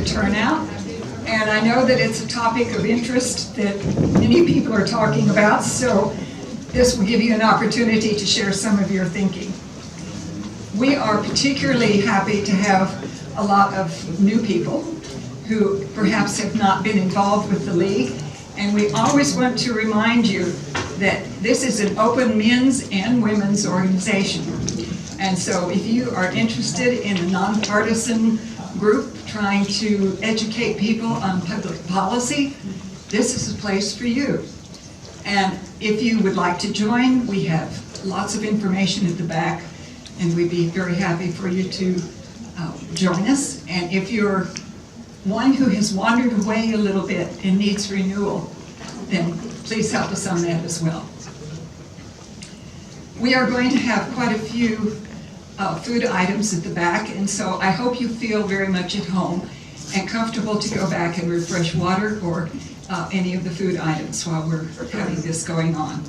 turnout. And I know that it's a topic of interest that many people are talking about, so this will give you an opportunity to share some of your thinking. We are particularly happy to have a lot of new people who perhaps have not been involved with the League, and we always want to remind you that this is an open men's and women's organization. And so if you are interested in a nonpartisan group trying to educate people on public policy, this is a place for you. And if you would like to join, we have lots of information at the back, and we'd be very happy for you to join us. And if you're one who has wandered away a little bit and needs renewal, then please help us on that as well. We are going to have quite a few food items at the back, and so I hope you feel very much at home and comfortable to go back and refresh water or any of the food items while we're having this going on.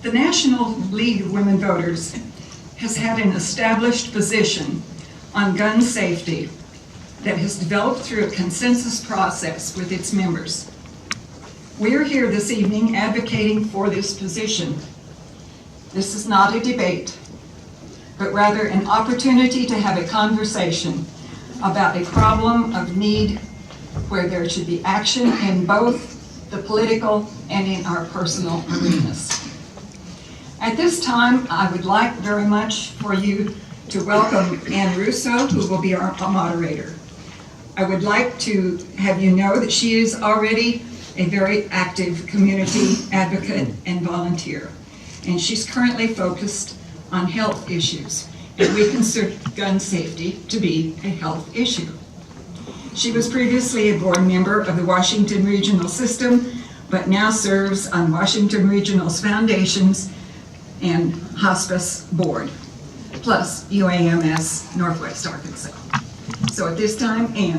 The National League of Women Voters has had an established position on gun safety that has developed through a consensus process with its members. We are here this evening advocating for this position. This is not a debate, but rather an opportunity to have a conversation about a problem of need where there should be action in both the political and in our personal arenas. At this time, I would like very much for you to welcome Ann Russo, who will be our moderator. I would like to have you know that she is already a very active community advocate and volunteer, and she's currently focused on health issues, and we consider gun safety to be a health issue. She was previously a board member of the Washington Regional System, but now serves on Washington Regional's Foundations and Hospice Board, plus UAMS Northwest Arkansas. So at this time, Ann.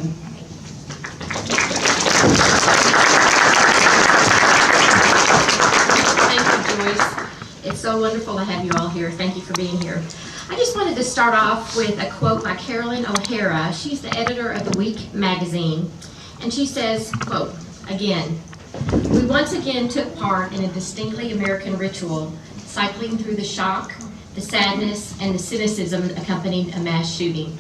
Thank you, Joyce. It's so wonderful to have you all here. Thank you for being here. I just wanted to start off with a quote by Carolyn O'Hara. She's the editor of The Week magazine, and she says, quote, again, "We once again took part in a distinctly American ritual, cycling through the shock, the sadness, and the cynicism accompanying a mass shooting.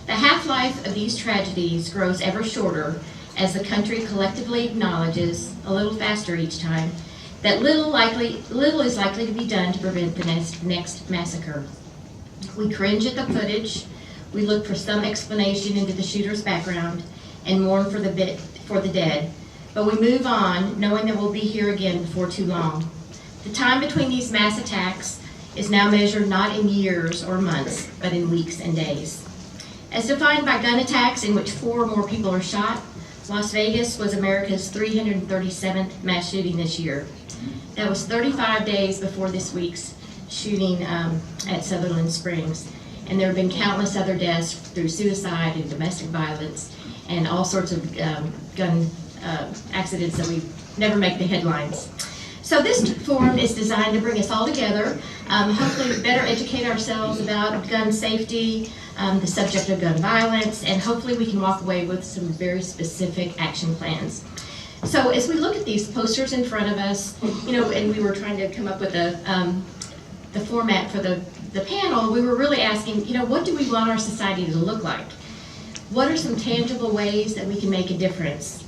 The half-life of these tragedies grows ever shorter as the country collectively acknowledges, a little faster each time, that little is likely to be done to prevent the next massacre. We cringe at the footage, we look for some explanation into the shooter's background, and mourn for the dead, but we move on knowing that we'll be here again before too long. The time between these mass attacks is now measured not in years or months, but in weeks and days. As defined by gun attacks in which 4 or more people are shot, Las Vegas was America's 337th mass shooting this year. That was 35 days before this week's shooting at Sutherland Springs. And there have been countless other deaths through suicide and domestic violence and all sorts of gun accidents that we never make the headlines. So this forum is designed to bring us all together, hopefully better educate ourselves about gun safety, the subject of gun violence, and hopefully we can walk away with some very specific action plans. So as we look at these posters in front of us, and we were trying to come up with the format for the panel, we were really asking, what do we want our society to look like? What are some tangible ways that we can make a difference?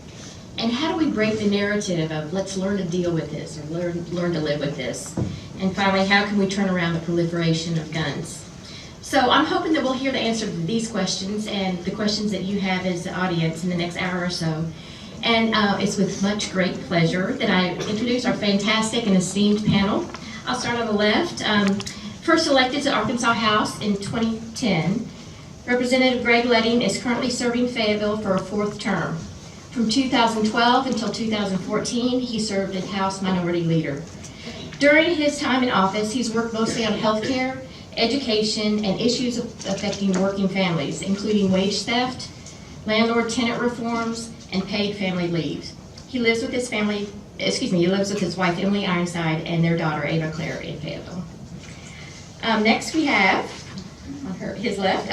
And how do we break the narrative of let's learn to deal with this or learn to live with this? And finally, how can we turn around the proliferation of guns? So I'm hoping that we'll hear the answer to these questions and the questions that you have as the audience in the next hour or so. And it's with much great pleasure that I introduce our fantastic and esteemed panel. I'll start on the left. First elected to Arkansas House in 2010, Representative Greg Letting is currently serving Fayetteville for a 4th term. From 2012 until 2014, he served as House Minority Leader. During his time in office, he's worked mostly on health care, education, and issues affecting working families, including wage theft, landlord-tenant reforms, and paid family leave. He lives with his wife Emily Ironside and their daughter Ava Claire in Fayetteville. Next we have on his left.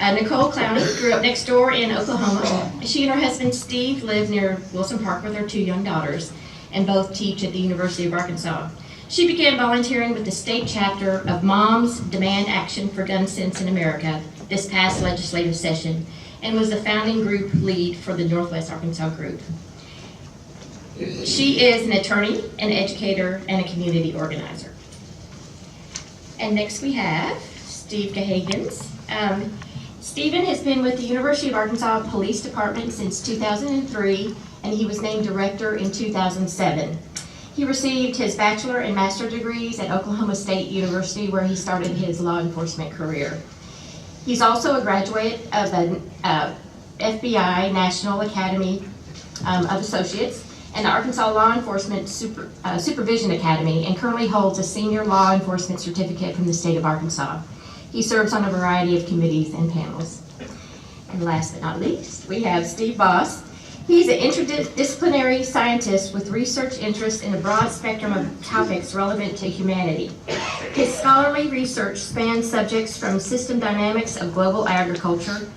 Nicole Clowney grew up next door in Oklahoma. She and her husband Steve live near Wilson Park with their 2 young daughters, and both teach at the University of Arkansas. She began volunteering with the state chapter of Moms Demand Action for Gun Sense in America this past legislative session, and was the founding group lead for the Northwest Arkansas group. She is an attorney, an educator, and a community organizer. And next we have Steve Gahagans. Stephen has been with the University of Arkansas Police Department since 2003, and he was named director in 2007. He received his bachelor and master degrees at Oklahoma State University, where he started his law enforcement career. He's also a graduate of the FBI National Academy of Associates and the Arkansas Law Enforcement Supervision Academy, and currently holds a senior law enforcement certificate from the state of Arkansas. He serves on a variety of committees and panels. And last but not least, we have Steve Boss. He's an interdisciplinary scientist with research interests in a broad spectrum of topics relevant to humanity. His scholarly research spans subjects from system dynamics of global agriculture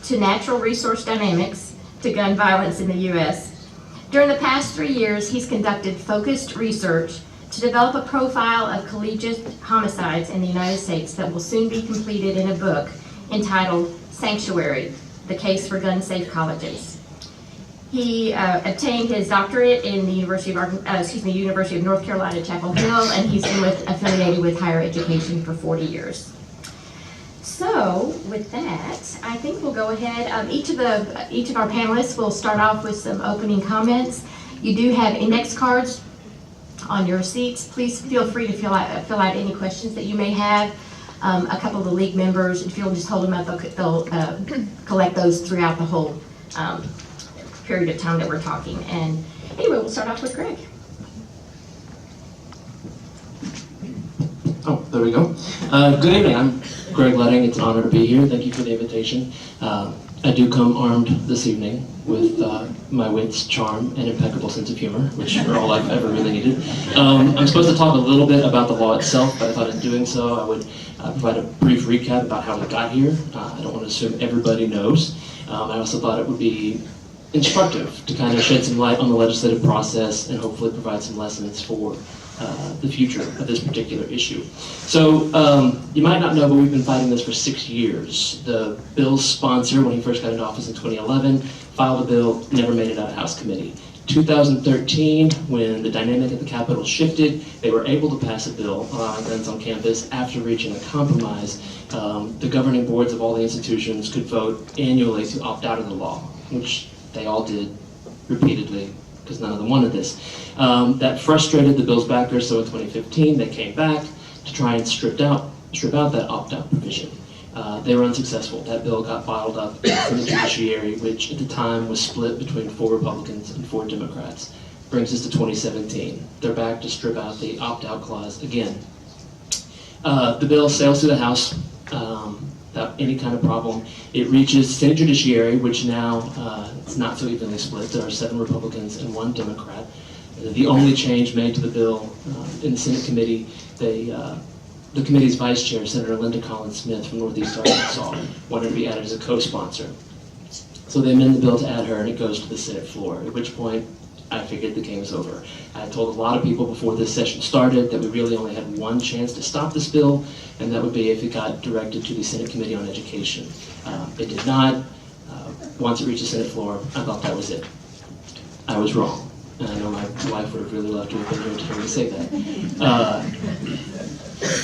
to natural resource dynamics to gun violence in the U.S. During the past 3 years, he's conducted focused research to develop a profile of collegiate homicides in the United States that will soon be completed in a book entitled Sanctuary: The Case for Gun-Safe Colleges. He obtained his doctorate in the University of North Carolina, Chapel Hill, and he's been affiliated with higher education for 40 years. So, with that, I think we'll go ahead. Each of our panelists will start off with some opening comments. You do have index cards on your seats. Please feel free to fill out any questions that you may have. A couple of the league members, if you'll just hold them up, they'll collect those throughout the whole period of time that we're talking. And anyway, we'll start off with Greg. Oh, there we go. Good evening. I'm Greg Letting. It's an honor to be here. Thank you for the invitation. I do come armed this evening with my wits, charm, and impeccable sense of humor, which are all I've ever really needed. I'm supposed to talk a little bit about the law itself, but I thought in doing so I would provide a brief recap about how we got here. I don't want to assume everybody knows. I also thought it would be instructive to kind of shed some light on the legislative process and hopefully provide some lessons for the future of this particular issue. So you might not know, but we've been fighting this for 6 years. The bill's sponsor, when he first got into office in 2011, filed a bill, never made it out of House committee. 2013, when the dynamic at the Capitol shifted, they were able to pass a bill allowing guns on campus after reaching a compromise. The governing boards of all the institutions could vote annually to opt out of the law, which they all did repeatedly, because none of them wanted this. That frustrated the bill's backers, so in 2015 they came back to try and strip out that opt-out provision. They were unsuccessful. That bill got bottled up in the judiciary, which at the time was split between 4 Republicans and 4 Democrats. Brings us to 2017. They're back to strip out the opt-out clause again. The bill sails through the House without any kind of problem. It reaches Senate Judiciary, which now it's not so evenly split. There are 7 Republicans and 1 Democrat. The only change made to the bill in the Senate committee, the committee's vice chair, Senator Linda Collins Smith from Northeast Arkansas, wanted to be added as a co-sponsor. So they amend the bill to add her, and it goes to the Senate floor, at which point I figured the game was over. I told a lot of people before this session started that we really only had one chance to stop this bill, and that would be if it got directed to the Senate Committee on Education. It did not. Once it reached the Senate floor, I thought that was it. I was wrong. And I know my wife would have really loved to have been here to hear me say that.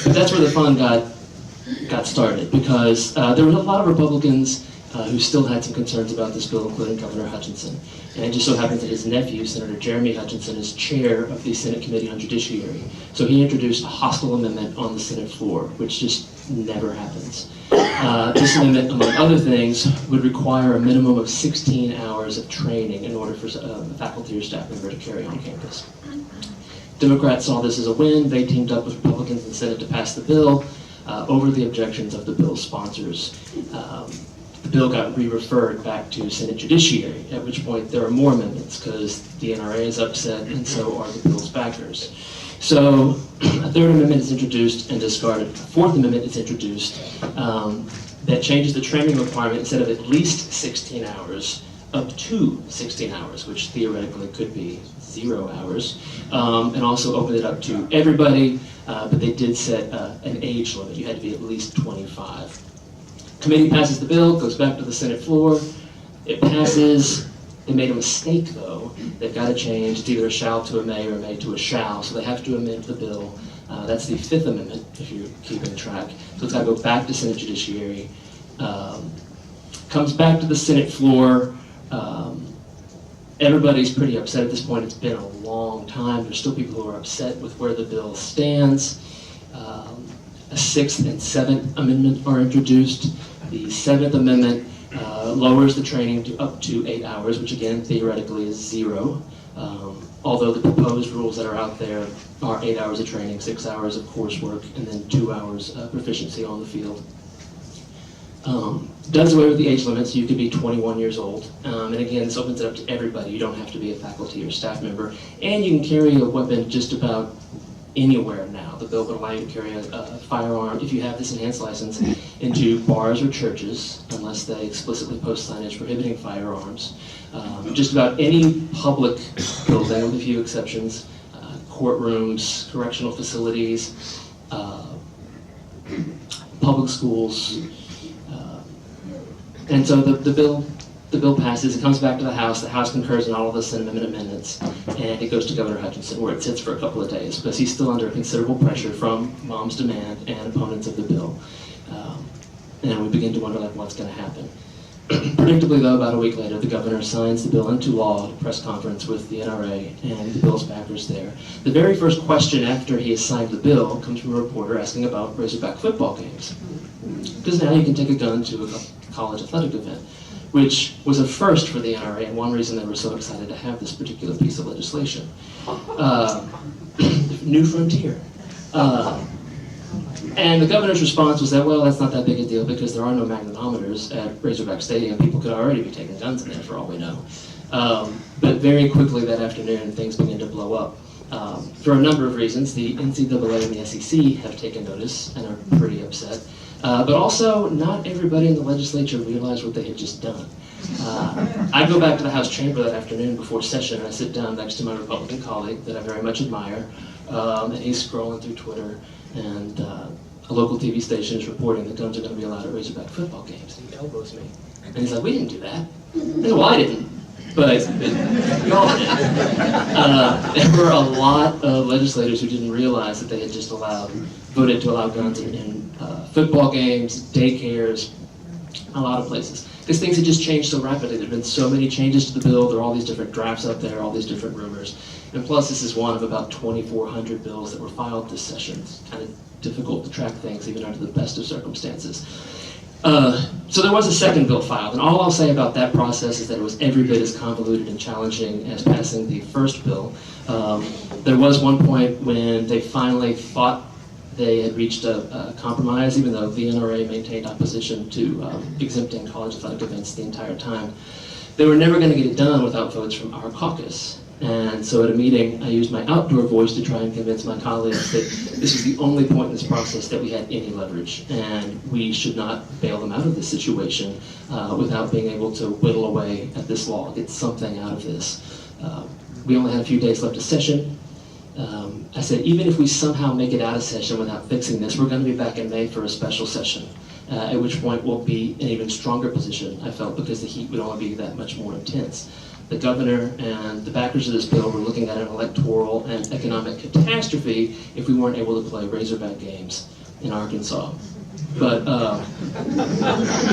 But that's where the fun got started, because there were a lot of Republicans who still had some concerns about this bill, including Governor Hutchinson. And it just so happens that his nephew, Senator Jeremy Hutchinson, is chair of the Senate Committee on Judiciary. So he introduced a hostile amendment on the Senate floor, which just never happens. This amendment, among other things, would require a minimum of 16 hours of training in order for a faculty or staff member to carry on campus. Democrats saw this as a win. They teamed up with Republicans in the Senate to pass the bill over the objections of the bill's sponsors. The bill got re-referred back to Senate Judiciary, at which point there are more amendments because the NRA is upset and so are the bill's backers. So a third amendment is introduced and discarded. A fourth amendment is introduced that changes the training requirement instead of at least 16 hours up to 16 hours, which theoretically could be 0 hours, and also opened it up to everybody, but they did set an age limit. You had to be at least 25. Committee passes the bill, goes back to the Senate floor. It passes. They made a mistake, though. They've got to change. It's either a shall to a may or a may to a shall, so they have to amend the bill. That's the Fifth Amendment, if you're keeping track. So it's got to go back to Senate Judiciary. Comes back to the Senate floor. Everybody's pretty upset at this point. It's been a long time. There's still people who are upset with where the bill stands. A Sixth and Seventh Amendment are introduced. The Seventh Amendment lowers the training to up to 8 hours, which again, theoretically is 0. Although the proposed rules that are out there are 8 hours of training, 6 hours of coursework, and then 2 hours of proficiency on the field. Does away with the age limit, so you could be 21 years old. And again, this opens it up to everybody. You don't have to be a faculty or staff member. And you can carry a weapon just about anywhere now. The bill would allow you to carry a firearm, if you have this enhanced license, into bars or churches, unless they explicitly post signage prohibiting firearms. Just about any public building, with a few exceptions, courtrooms, correctional facilities, public schools. And so the bill passes, it comes back to the House concurs on all of the Senate amendments, and it goes to Governor Hutchinson, where it sits for a couple of days, because he's still under considerable pressure from Mom's Demand and opponents of the bill. And we begin to wonder, like, what's going to happen. Predictably, though, about a week later, the governor signs the bill into law at a press conference with the NRA and the bill's backers there. The very first question after he has signed the bill comes from a reporter asking about Razorback football games. Because now you can take a gun to a college athletic event, which was a first for the NRA, and one reason they were so excited to have this particular piece of legislation. New frontier. And the governor's response was that, well, that's not that big a deal because there are no magnetometers at Razorback Stadium. People could already be taking guns in there for all we know. But very quickly that afternoon, things began to blow up. For a number of reasons, the NCAA and the SEC have taken notice and are pretty upset. But also, not everybody in the legislature realized what they had just done. I go back to the House chamber that afternoon before session, and I sit down next to my Republican colleague that I very much admire, and he's scrolling through Twitter, and a local TV station is reporting that guns are going to be allowed at Razorback football games. And he elbows me, and he's like, "We didn't do that." Well, I didn't, but y'all did. There were a lot of legislators who didn't realize that they had just voted to allow guns in football games, daycares, a lot of places. Because things had just changed so rapidly. There have been so many changes to the bill. There are all these different drafts out there, all these different rumors. And plus, this is one of about 2,400 bills that were filed this session. It's kind of difficult to track things, even under the best of circumstances. So there was a second bill filed, and all I'll say about that process is that it was every bit as convoluted and challenging as passing the first bill. There was one point when they finally thought they had reached a compromise, even though the NRA maintained opposition to exempting college athletic events the entire time. They were never going to get it done without votes from our caucus. And so at a meeting, I used my outdoor voice to try and convince my colleagues that this was the only point in this process that we had any leverage, and we should not bail them out of this situation without being able to whittle away at this law, get something out of this. We only had a few days left of session. I said, even if we somehow make it out of session without fixing this, we're going to be back in May for a special session, at which point we'll be in an even stronger position, I felt, because the heat would only be that much more intense. The governor and the backers of this bill were looking at an electoral and economic catastrophe if we weren't able to play Razorback games in Arkansas. But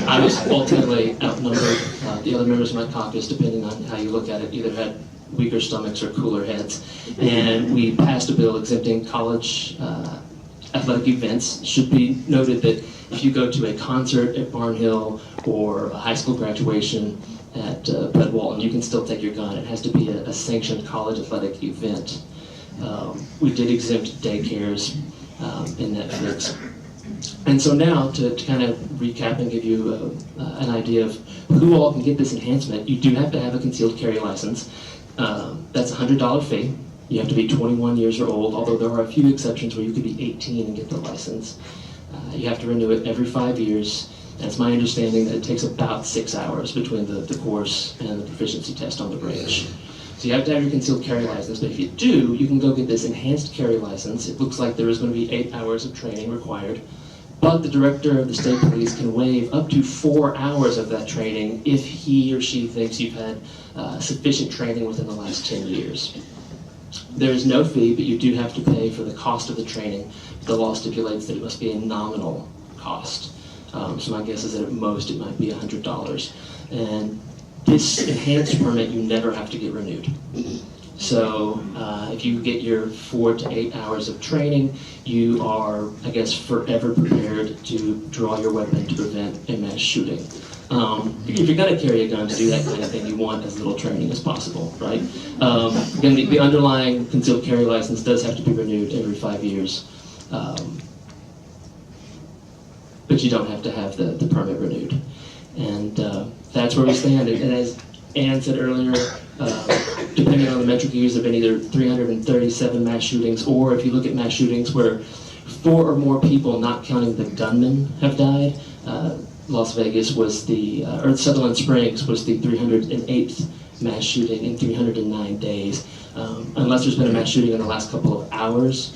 I was ultimately outnumbered. The other members of my caucus, depending on how you look at it, either had weaker stomachs or cooler heads. And we passed a bill exempting college athletic events. It should be noted that if you go to a concert at Barnhill or a high school graduation at Bud Walton, you can still take your gun. It has to be a sanctioned college athletic event. We did exempt daycares in Netflix. And so now, to kind of recap and give you an idea of who all can get this enhancement, you do have to have a concealed carry license. That's a $100 fee. You have to be 21 years or old, although there are a few exceptions where you could be 18 and get the license. You have to renew it every 5 years, and it's my understanding that it takes about 6 hours between the course and the proficiency test on the bridge. So you have to have your concealed carry license, but if you do, you can go get this enhanced carry license. It looks like there is going to be 8 hours of training required, but the director of the state police can waive up to 4 hours of that training if he or she thinks you've had sufficient training within the last 10 years. There is no fee, but you do have to pay for the cost of the training. The law stipulates that it must be a nominal cost. So my guess is that at most it might be $100. And this enhanced permit, you never have to get renewed. So if you get your 4 to 8 hours of training, you are, I guess, forever prepared to draw your weapon to prevent a mass shooting. If you're going to carry a gun to do that kind of thing, you want as little training as possible, right? Again, the underlying concealed carry license does have to be renewed every 5 years, but you don't have to have the permit renewed. And that's where we stand. And as Ann said earlier, depending on the metric you use, there have been either 337 mass shootings, or if you look at mass shootings where 4 or more people, not counting the gunman, have died. Las Vegas was or Sutherland Springs was the 308th mass shooting in 309 days. Unless there's been a mass shooting in the last couple of hours,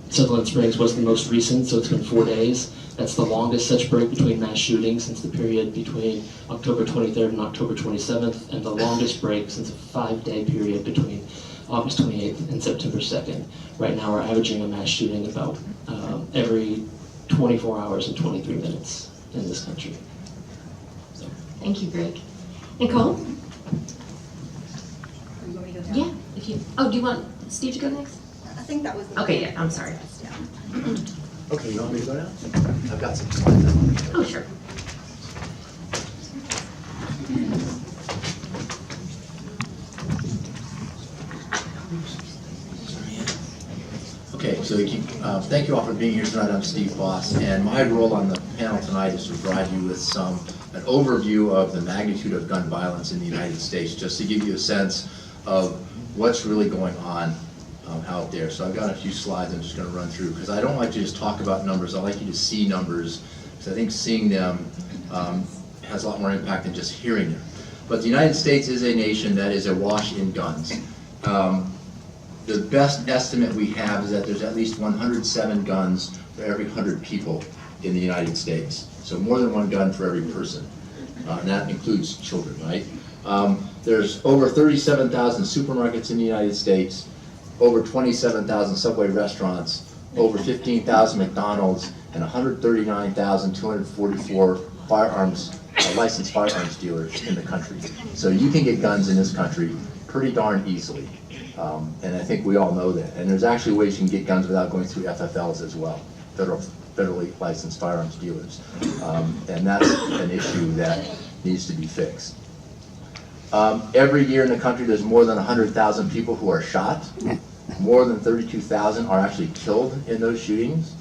Sutherland Springs was the most recent, so it's been 4 days. That's the longest such break between mass shootings since the period between October 23rd and October 27th, and the longest break since a 5-day period between August 28th and September 2nd. Right now we're averaging a mass shooting about every 24 hours and 23 minutes in this country. So. Thank you, Greg. Nicole? Yeah, if you, do you want Steve to go next? I think that was the Okay, yeah, I'm sorry. Okay, you want me to go now? I've got some slides I want to show. Oh, sure. Okay, so thank you all for being here tonight. I'm Steve Boss, and my role on the panel tonight is to provide you with an overview of the magnitude of gun violence in the United States, just to give you a sense of what's really going on out there. So I've got a few slides I'm just going to run through, because I don't like to just talk about numbers. I like you to see numbers, because I think seeing them has a lot more impact than just hearing them. But the United States is a nation that is awash in guns. The best estimate we have is that there's at least 107 guns for every 100 people in the United States. So more than 1 gun for every person. And that includes children, right? There's over 37,000 supermarkets in the United States, over 27,000 Subway restaurants, over 15,000 McDonald's, and 139,244 licensed firearms dealers in the country. So you can get guns in this country pretty darn easily. And I think we all know that. And there's actually ways you can get guns without going through FFLs as well, federally licensed firearms dealers. And that's an issue that needs to be fixed. Every year in the country, there's more than 100,000 people who are shot. More than 32,000 are actually killed in those shootings.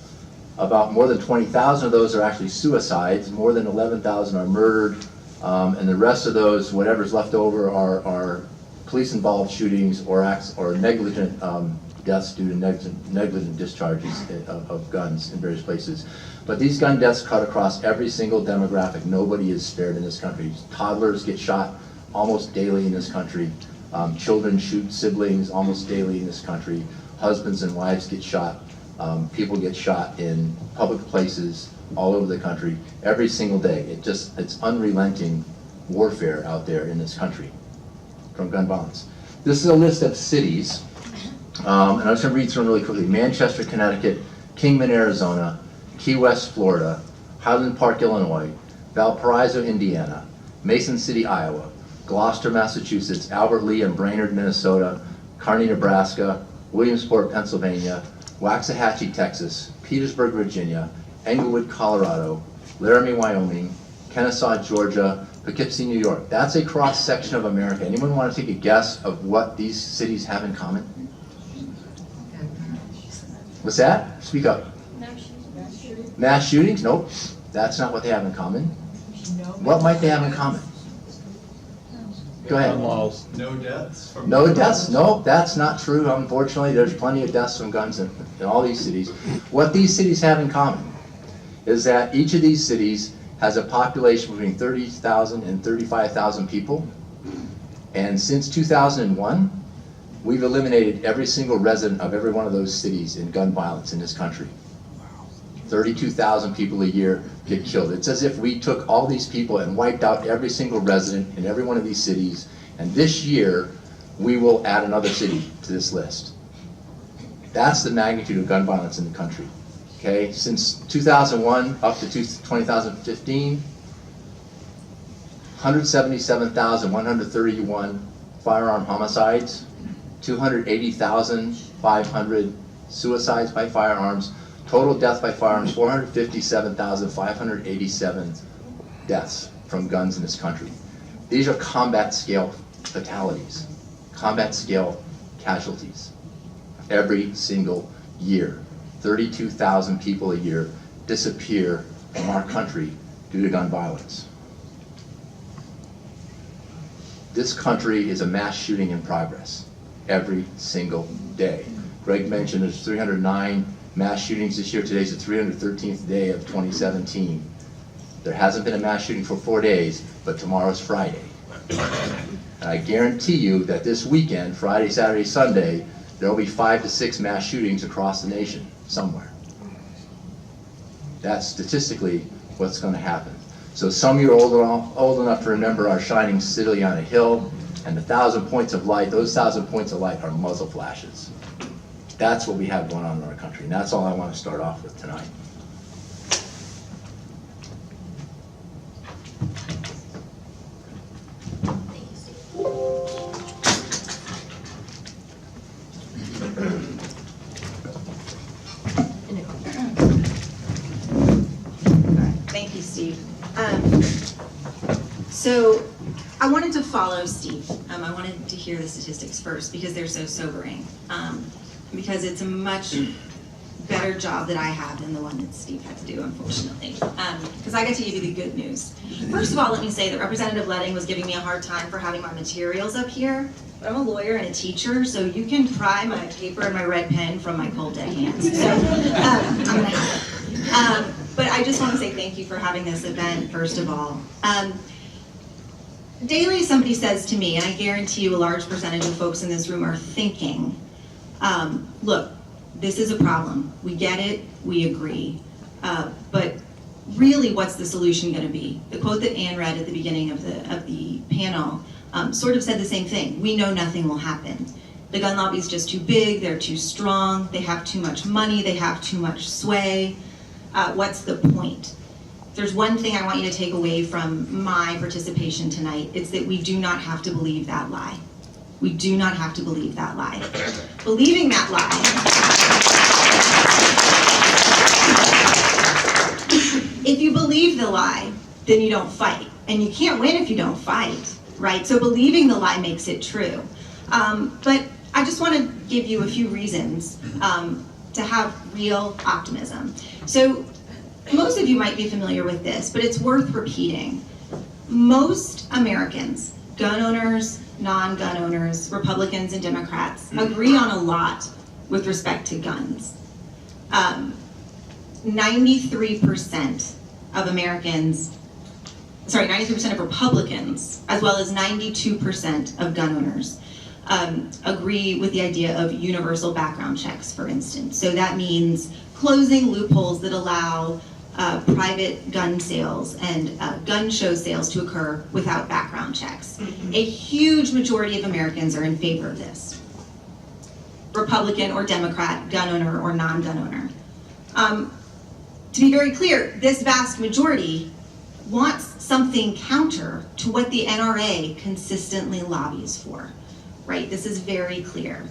About more than 20,000 of those are actually suicides. More than 11,000 are murdered. And the rest of those, whatever's left over, are police-involved shootings or negligent deaths due to negligent discharges of guns in various places. But these gun deaths cut across every single demographic. Nobody is spared in this country. Toddlers get shot almost daily in this country. Children shoot siblings almost daily in this country. Husbands and wives get shot. People get shot in public places all over the country every single day. It's unrelenting warfare out there in this country from gun violence. This is a list of cities, and I'm just going to read through them really quickly. Manchester, Connecticut, Kingman, Arizona, Key West, Florida, Highland Park, Illinois, Valparaiso, Indiana, Mason City, Iowa, Gloucester, Massachusetts, Albert Lea and Brainerd, Minnesota, Kearney, Nebraska, Williamsport, Pennsylvania, Waxahachie, Texas, Petersburg, Virginia, Englewood, Colorado, Laramie, Wyoming, Kennesaw, Georgia, Poughkeepsie, New York. That's a cross-section of America. Anyone want to take a guess of what these cities have in common? What's that? Speak up. Mass shootings? Nope. That's not what they have in common. What might they have in common? Go ahead. Gun laws. No deaths? From No deaths? No, that's not true. Unfortunately, there's plenty of deaths from guns in all these cities. What these cities have in common is that each of these cities has a population between 30,000 and 35,000 people. And since 2001, we've eliminated every single resident of every one of those cities in gun violence in this country. 32,000 people a year get killed. It's as if we took all these people and wiped out every single resident in every one of these cities, and this year we will add another city to this list. That's the magnitude of gun violence in the country. Okay, since 2001 up to 2015, 177,131 firearm homicides, 280,500 suicides by firearms, total death by firearms, 457,587 deaths from guns in this country. These are combat scale fatalities, combat scale casualties. Every single year, 32,000 people a year disappear from our country due to gun violence. This country is a mass shooting in progress every single day. Greg mentioned there's 309 mass shootings this year. Today's the 313th day of 2017. There hasn't been a mass shooting for 4 days, but tomorrow's Friday. And I guarantee you that this weekend, Friday, Saturday, Sunday, there will be 5 to 6 mass shootings across the nation somewhere. That's statistically what's going to happen. So some of you are old enough to remember our shining city on a hill and the 1,000 points of light. Those 1,000 points of light are muzzle flashes. That's what we have going on in our country, and that's all I want to start off with tonight. Thank you, Steve. So I wanted to follow Steve. I wanted to hear the statistics first because they're so sobering. Because it's a much better job that I have than the one that Steve had to do, unfortunately. Because I get to give you the good news. First of all, let me say that Representative Letting was giving me a hard time for having my materials up here. But I'm a lawyer and a teacher, so you can pry my paper and my red pen from my cold dead hands. So I'm gonna have it. But I just want to say thank you for having this event, first of all. Daily somebody says to me, and I guarantee you a large percentage of folks in this room are thinking, look, this is a problem. We get it, we agree. But really, what's the solution going to be? The quote that Ann read at the beginning of the panel sort of said the same thing. We know nothing will happen. The gun lobby is just too big, they're too strong, they have too much money, they have too much sway. What's the point? If there's one thing I want you to take away from my participation tonight, it's that we do not have to believe that lie. We do not have to believe that lie. Believing that lie if you believe the lie, then you don't fight. And you can't win if you don't fight, right? So believing the lie makes it true. But I just want to give you a few reasons to have real optimism. So most of you might be familiar with this, but it's worth repeating. Most Americans, gun owners, non-gun owners, Republicans and Democrats, agree on a lot with respect to guns. 93% of Americans, 93% of Republicans, as well as 92% of gun owners, agree with the idea of universal background checks, for instance. So that means closing loopholes that allow private gun sales and gun show sales to occur without background checks. A huge majority of Americans are in favor of this. Republican or Democrat, gun owner or non-gun owner. To be very clear, this vast majority wants something counter to what the NRA consistently lobbies for, right? This is very clear.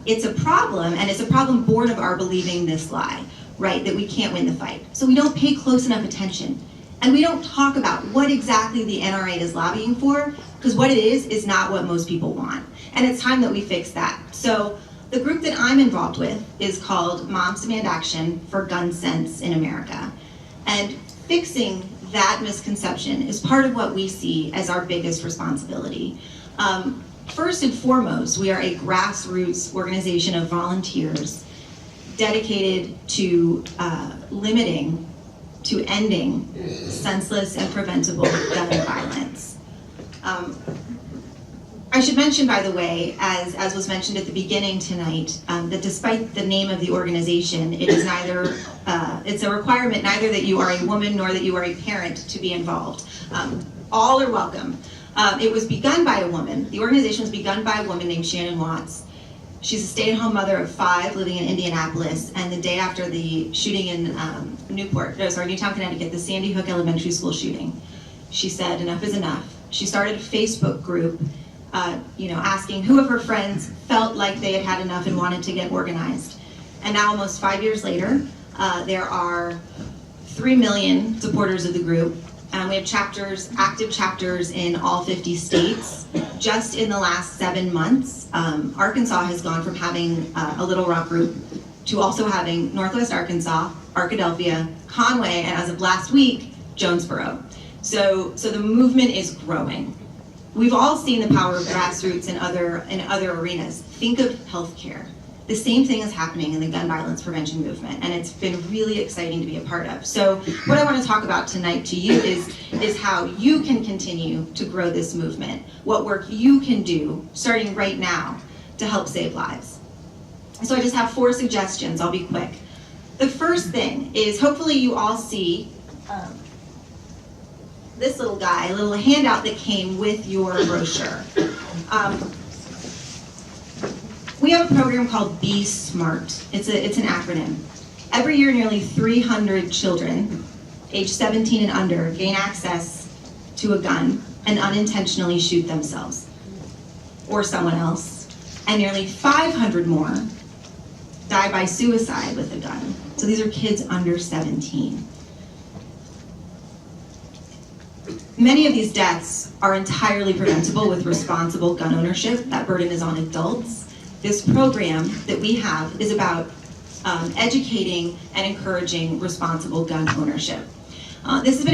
It's a problem, and it's a problem born of our believing this lie, right, that we can't win the fight. So we don't pay close enough attention. And we don't talk about what exactly the NRA is lobbying for, because what it is not what most people want. And it's time that we fix that. So the group that I'm involved with is called Moms Demand Action for Gun Sense in America. And fixing that misconception is part of what we see as our biggest responsibility. First and foremost, we are a grassroots organization of volunteers dedicated to ending senseless and preventable gun violence. I should mention, by the way, as was mentioned at the beginning tonight, that despite the name of the organization, it is neither, it's a requirement neither that you are a woman nor that you are a parent to be involved. All are welcome. It was begun by a woman. The organization was begun by a woman named Shannon Watts. She's a stay-at-home mother of 5 living in Indianapolis, and the day after the shooting in Newtown, Connecticut, the Sandy Hook Elementary School shooting, she said enough is enough. She started a Facebook group asking who of her friends felt like they had had enough and wanted to get organized. And now, almost 5 years later, there are 3 million supporters of the group. We have chapters, active chapters in all 50 states. Just in the last 7 months, Arkansas has gone from having a Little Rock group to also having Northwest Arkansas, Arkadelphia, Conway, and as of last week, Jonesboro. So the movement is growing. We've all seen the power of grassroots in other arenas. Think of healthcare. The same thing is happening in the gun violence prevention movement, and it's been really exciting to be a part of. So what I want to talk about tonight to you is how you can continue to grow this movement, what work you can do starting right now to help save lives. So I just have 4 suggestions. I'll be quick. The first thing is, hopefully you all see this little guy, a little handout that came with your brochure. We have a program called Be Smart. It's an acronym. Every year, nearly 300 children, age 17 and under, gain access to a gun and unintentionally shoot themselves or someone else. And nearly 500 more die by suicide with a gun. So these are kids under 17. Many of these deaths are entirely preventable with responsible gun ownership. That burden is on adults. This program that we have is about educating and encouraging responsible gun ownership. This has been